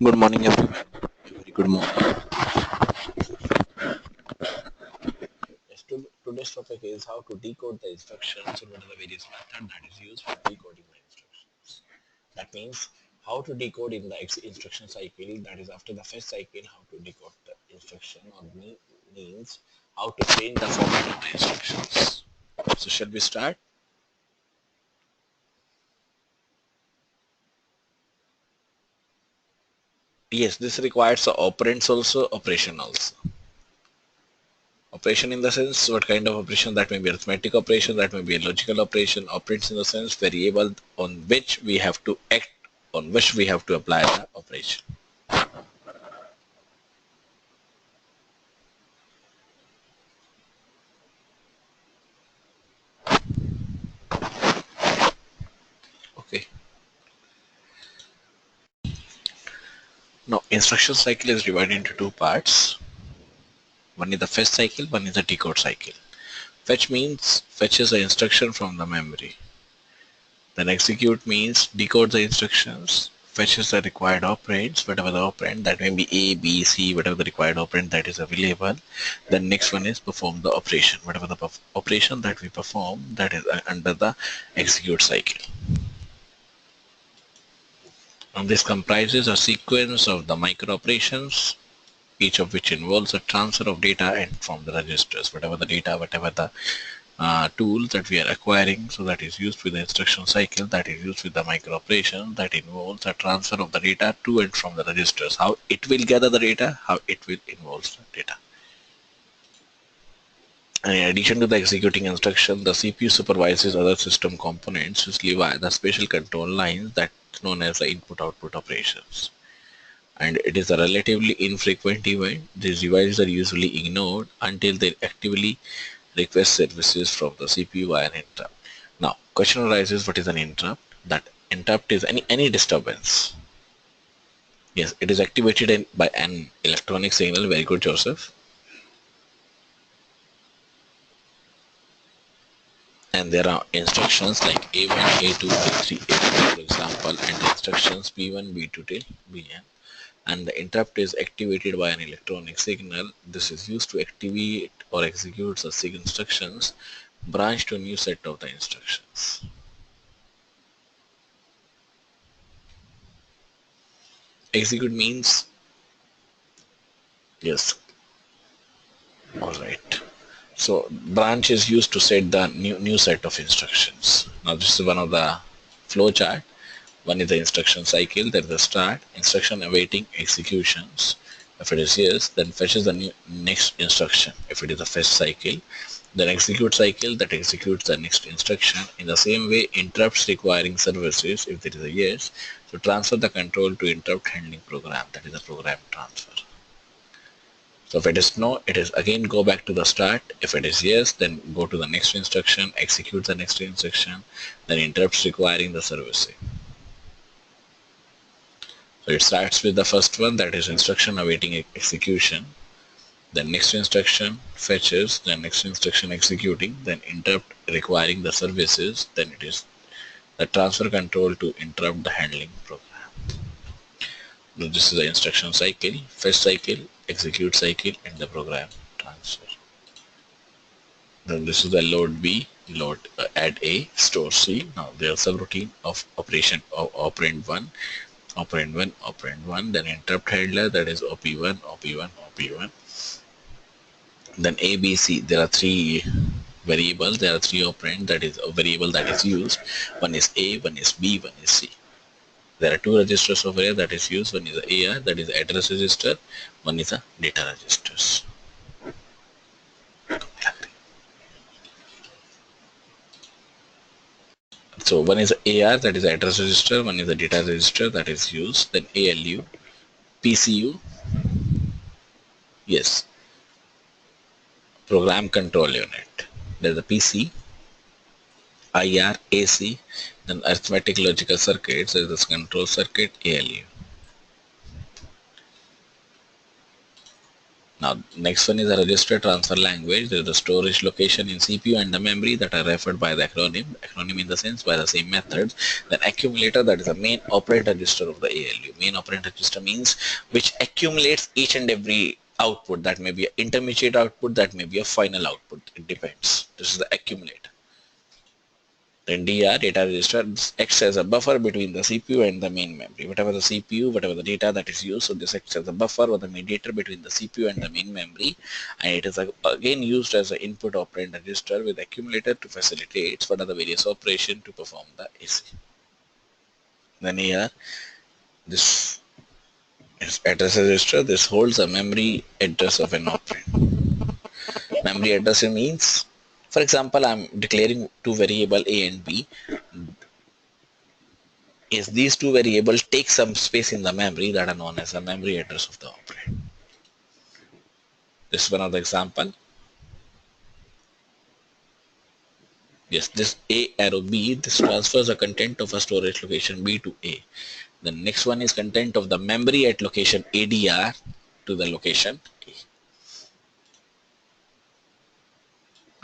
Good morning, everyone. Very good morning. Yes, today's topic is how to decode the instructions and what are the various methods that is used for decoding the instructions. That means how to decode in the instruction cycle, that is after the first cycle, how to decode the instruction or means how to change the format of the instructions. So shall we start? Yes, this requires operands also, operation also. Operation in the sense, what kind of operation? That may be arithmetic operation, that may be a logical operation. Operates in the sense, variable on which we have to act, on which we have to apply the operation. Okay. Now, instruction cycle is divided into two parts. One is the fetch cycle, one is the decode cycle. Fetch means fetches the instruction from the memory. Then execute means decode the instructions, fetches the required operands, whatever the operand, that may be A, B, C, whatever the required operand that is available. Then next one is perform the operation, whatever the operation that we perform, that is under the execute cycle. And this comprises a sequence of the micro operations, each of which involves a transfer of data and from the registers, whatever the data, whatever the tool that we are acquiring, so that is used with the instruction cycle, that is used with the micro operation, that involves a transfer of the data to and from the registers. How it will gather the data, how it will involve the data. And in addition to the executing instruction, the CPU supervises other system components which live the special control lines that's known as the input-output operations. And it is a relatively infrequent event. These devices are usually ignored until they actively request services from the CPU via an interrupt. Now, question arises, what is an interrupt? That interrupt is any disturbance. Yes, it is activated by an electronic signal. Very good, Joseph. And there are instructions like A1, A2, A3, A4, for example, and the instructions B1, B2 till Bn. And the interrupt is activated by an electronic signal. This is used to activate or execute the SIG instructions, branch to a new set of the instructions. Execute means, yes, all right. So branch is used to set the new set of instructions. Now this is one of the flow chart. One is the instruction cycle, there is the start, instruction awaiting executions. If it is yes, then fetches the next instruction. If it is a fetch cycle, then execute cycle, that executes the next instruction. In the same way, interrupts requiring services, if there is a yes, so transfer the control to interrupt handling program, that is a program transfer. So if it is no, it is again go back to the start. If it is yes, then go to the next instruction, execute the next instruction, then interrupts requiring the servicing. So it starts with the first one, that is instruction awaiting execution. Then next instruction fetches, then next instruction executing, then interrupt requiring the services, then it is the transfer control to interrupt the handling program. Now this is the instruction cycle, fetch cycle, execute cycle, and the program transfer. Then this is the load B, load add A, store C. Now there are subroutine of operation of operand 1, operand 1, operand 1, then interrupt handler, that is OP1, OP1, OP1. Then A, B, C, there are three variables, there are three operand, that is a variable that is used. One is A, one is B, one is C. There are two registers over here that is used. One is the AR, that is address register. One is a data registers. So one is AR, that is address register. One is the data register that is used. Then ALU, PCU, yes, program control unit. There's the PC, IR, AC, then arithmetic logical circuits. There's this control circuit, ALU. Now, next one is a register transfer language. There is the storage location in CPU and the memory that are referred by the acronym. Acronym in the sense by the same methods. Then accumulator, that is the main operand register of the ALU. Main operand register means which accumulates each and every output. That may be an intermediate output, that may be a final output. It depends. This is the accumulator. Then DR, data register, acts as a buffer between the CPU and the main memory. Whatever the CPU, whatever the data that is used, so this acts as a buffer or the mediator between the CPU and the main memory, and it is again used as an input operand register with accumulator to facilitate what are the various operations to perform the AC. Then here, this is address register. This holds a memory address of an operand. Memory address means, for example, I'm declaring two variable A and B. Is these two variables take some space in the memory that are known as the memory address of the operand. This is one of the example. Yes, this A arrow B, this transfers the content of a storage location B to A. The next one is content of the memory at location ADR to the location A.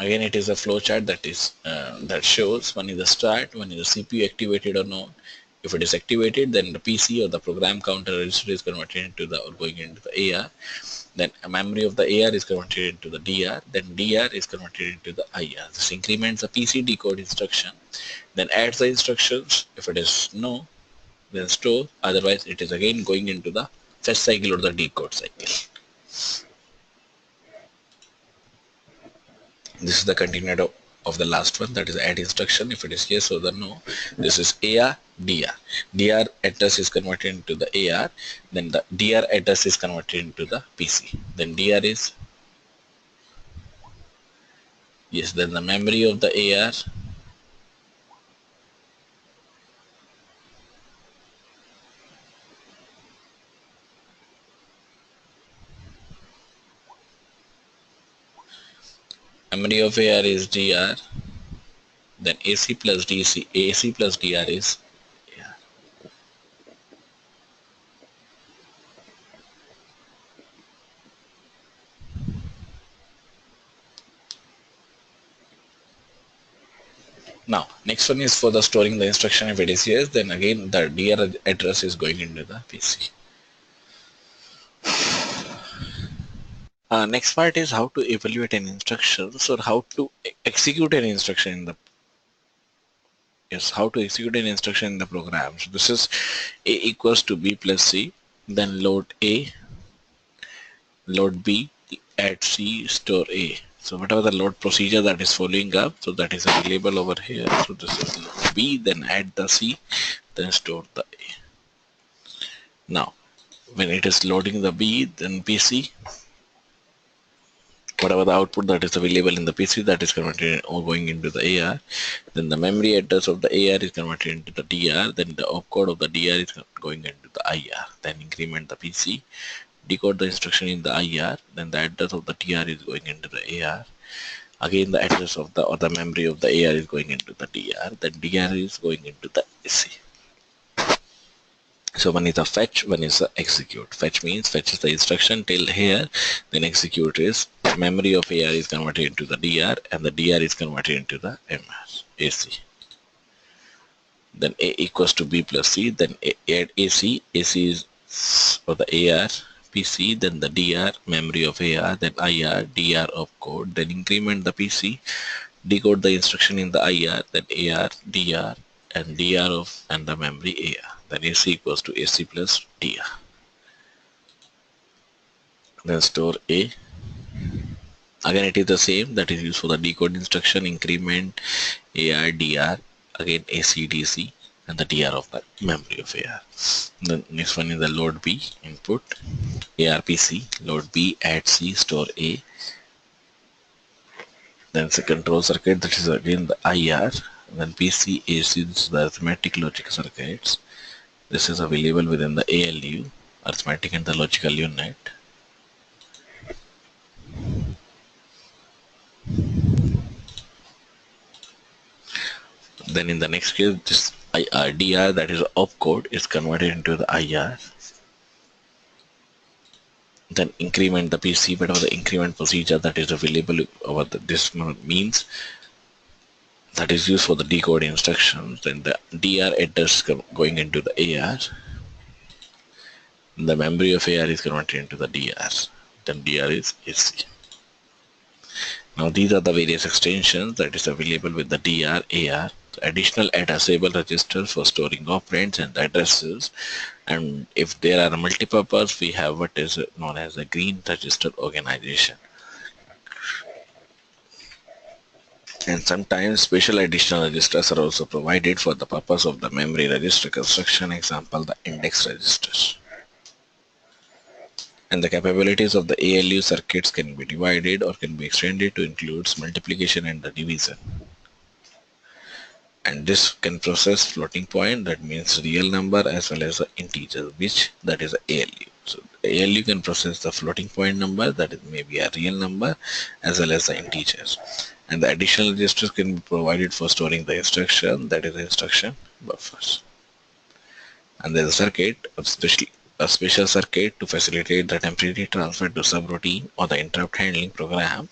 Again, it is a flowchart that is that shows one is the start, one is the CPU activated or not. If it is activated, then the PC or the program counter register is converted into the or going into the AR. Then a memory of the AR is converted into the DR. Then DR is converted into the IR. This increments the PC decode instruction. Then adds the instructions. If it is no, then store. Otherwise, it is again going into the fetch cycle or the decode cycle. This is the continuation of the last one, that is add instruction. If it is yes or the no, this is AR, DR. DR address is converted into the AR, then the DR address is converted into the PC. Then DR is yes, then the memory of the AR, memory of AR is DR, then AC plus DC, AC plus DR is AR. Now, next one is for the storing the instruction. If it is yes, then again the DR address is going into the PC. Next part is how to evaluate an instruction, or how to execute an instruction in the how to execute an instruction in the program. So this is A equals to B plus C, then load A, load B, add C, store A. So whatever the load procedure that is following up, so that is available over here. So this is load B, then add the C, then store the A. Now, when it is loading the B, then PC, whatever the output that is available in the PC, that is converted or going into the AR. Then the memory address of the AR is converted into the DR. Then the opcode of the DR is going into the IR. Then increment the PC, decode the instruction in the IR. Then the address of the TR is going into the AR. Again, the address of the or the memory of the AR is going into the DR. Then DR is going into the AC. So one is a fetch, one is a execute. Fetch means fetches the instruction till here, then execute is memory of AR is converted into the DR, and the DR is converted into the MR, AC. Then A equals to B plus C, then add AC, AC is for the AR, PC, then the DR, memory of AR, then IR, DR of code, then increment the PC, decode the instruction in the IR, then AR, DR, and DR of and the memory AR. Then AC equals to AC plus DR. Then store A. Again, it is the same that is used for the decode instruction, increment AR, DR, again AC, DC, and the DR of the memory of AR. The next one is the load B input, AR PC, load B, add C, store A. Then it's a control circuit, that is again the IR. Then PC, AC, this is the arithmetic logic circuits. This is available within the ALU, arithmetic and the logical unit. Then in the next case, this DR, that is opcode, is converted into the IR. then increment the PC, whatever the increment procedure that is available over this means that is used for the decode instructions. Then the DR address going into the AR, the memory of AR is converted into the DR, then DR is AC. Now these are the various extensions that is available with the DR AR. Additional addressable registers for storing operands and addresses, and if there are multipurpose, we have what is known as a green register organization. And sometimes special additional registers are also provided for the purpose of the memory register construction, example the index registers. And the capabilities of the ALU circuits can be divided or can be extended to include multiplication and the division. And this can process floating point, that means real number, as well as the integer, which that is a ALU. So ALU can process the floating point number, that is maybe a real number, as well as the integers. And the additional registers can be provided for storing the instruction, that is the instruction buffers. And there is a circuit, a special circuit to facilitate the temporary transfer to subroutine or the interrupt handling program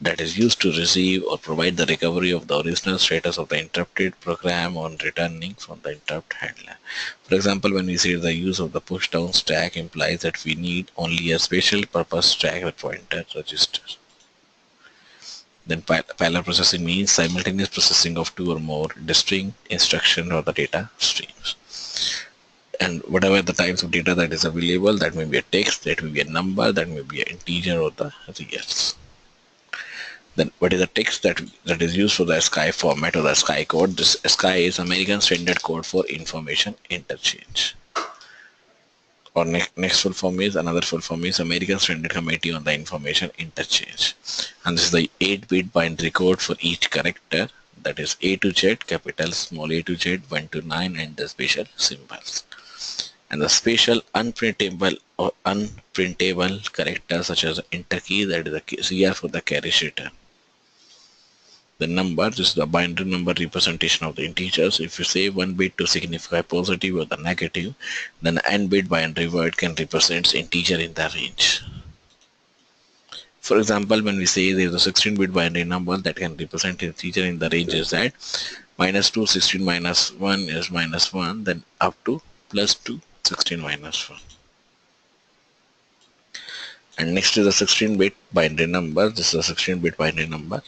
that is used to receive or provide the recovery of the original status of the interrupted program on returning from the interrupt handler. For example, when we say the use of the push down stack implies that we need only a special purpose stack pointer register. Then parallel processing means simultaneous processing of two or more distinct instruction or the data streams. And whatever the types of data that is available, that may be a text, that may be a number, that may be an integer or the reals. Then what is the text that is used for the SCI format or the SCI code? This SCI is American Standard Code for Information Interchange. Or next full form is, another full form is American Standard Committee on the Information Interchange. And this is the 8-bit binary code for each character, that is A to Z, capital, small a to Z, 1 to 9, and the special symbols. And the special unprintable or unprintable characters such as the enter key, that is the CR for the carry return. The number, this is the binary number representation of the integers. If you say 1 bit to signify positive or the negative, then n bit binary word can represent integer in the range. For example, when we say there is a 16-bit binary number that can represent integer in the range is that -2, 16 minus 1 is -1, then up to +2, 16 minus 1. And next is the 16-bit binary number. This is a 16-bit binary number.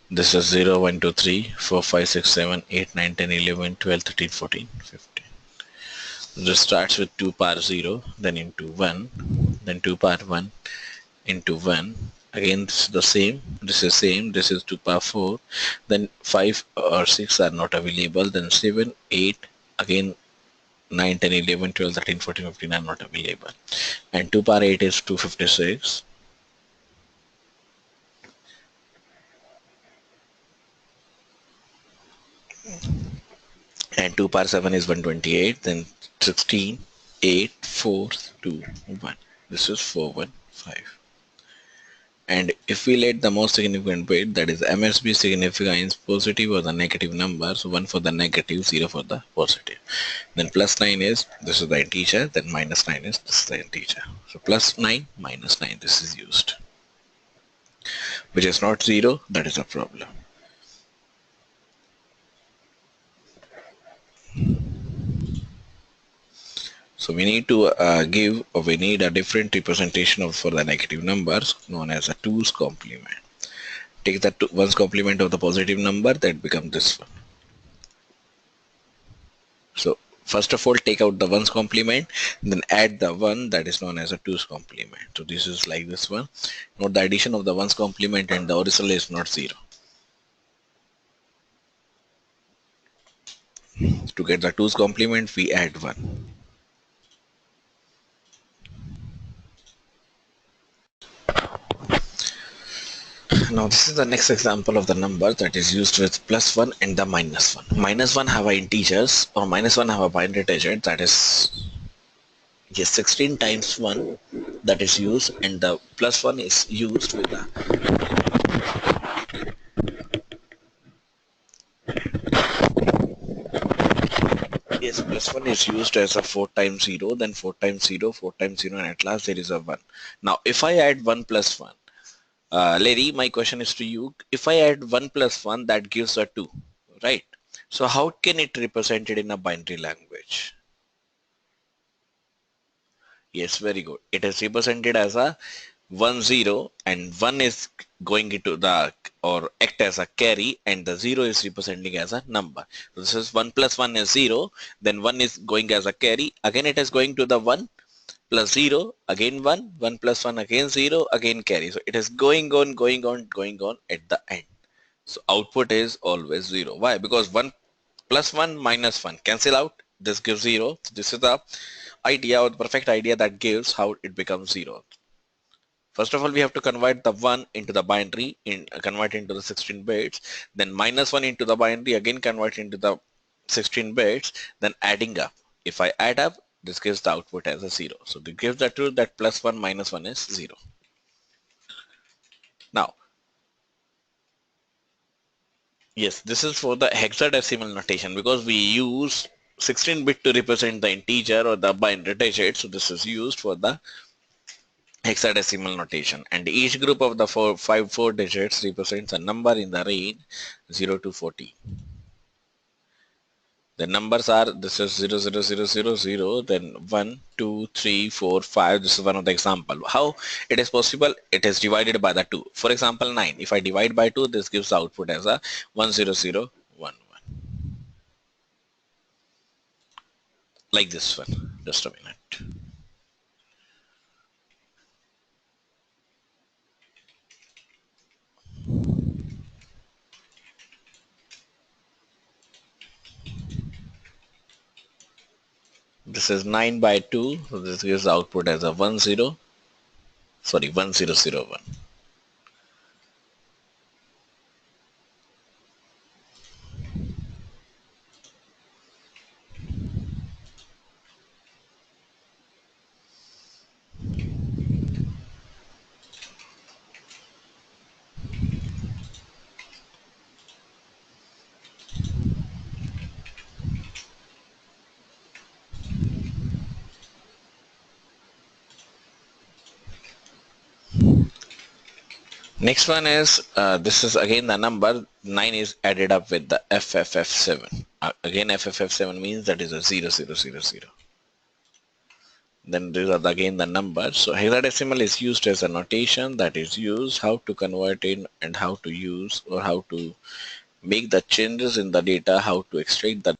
This is 0, 1, 2, 3, 4, 5, 6, 7, 8, 9, 10, 11, 12, 13, 14, 15. This starts with 2 power 0, then into 1, then 2 power 1 into 1. Again, this is the same, this is same, this is 2 power 4, then 5 or 6 are not available, then 7, 8, again 9, 10, 11, 12, 13, 14, 15 are not available. And 2 power 8 is 256. And 2 power 7 is 128, then 16, 8, 4, 2, 1. This is 4, 1, 5. And if we let the most significant bit, that is MSB signifies positive or the negative number, so 1 for the negative, 0 for the positive. Then +9 is, this is the integer, then -9 is, this is the integer. So +9, -9, this is used. Which is not 0, that is a problem. So we need to we need a different representation for the negative numbers known as a 2's complement. Take the 1's complement of the positive number, that becomes this one. So first of all, take out the 1's complement, then add the 1 that is known as a 2's complement. So this is like this one. Note the addition of the 1's complement and the original is not 0. To get the 2's complement, we add 1. Now this is the next example of the number that is used with +1 and the -1. -1 have a integers, or -1 have a binary digit, that is 16 times 1 that is used, and the +1 is used with the plus 1 is used as a 4 times 0, then 4 times 0, 4 times 0, and at last there is a 1. Now if I add 1 plus 1, Larry, my question is to you. If I add 1 plus 1, that gives a 2, right? So how can it represent it in a binary language? Yes, very good. It is represented as a 1 0, and 1 is going into the or act as a carry, and the 0 is representing as a number. So this is 1 plus 1 is 0, then 1 is going as a carry, again it is going to the 1 plus 0, again 1, 1 plus 1 again 0, again carry. So it is going on, going on, going on at the end. So output is always 0. Why? Because 1 plus 1 minus 1 cancel out. This gives 0. This is the idea, or the perfect idea, that gives how it becomes 0. First of all, we have to convert the 1 into the binary, convert into the 16 bits, then minus 1 into the binary, again convert into the 16 bits, then adding up. If I add up, this gives the output as a 0. So this gives the truth that plus 1 minus 1 is 0. Now, yes, this is for the hexadecimal notation, because we use 16-bit to represent the integer or the binary digit. So this is used for the hexadecimal notation, and each group of the four digits represents a number in the range 0 to 40. The numbers are, this is 0 0 0 0 0, then 1 2 3 4 5. This is one of the example. How it is possible? It is divided by the 2. For example, 9, if I divide by 2, this gives the output as a 1 0 0 1 1, like this one. Just a minute. This is 9 by 2, so this gives the output as a 1 0, sorry, 1 0 0 1. Next one is, this is again the number 9 is added up with the FFF7. Again FFF7 means that is a 0 0 0 0. Then these are again the numbers. So hexadecimal is used as a notation that is used how to convert in and how to use, or how to make the changes in the data, how to extract the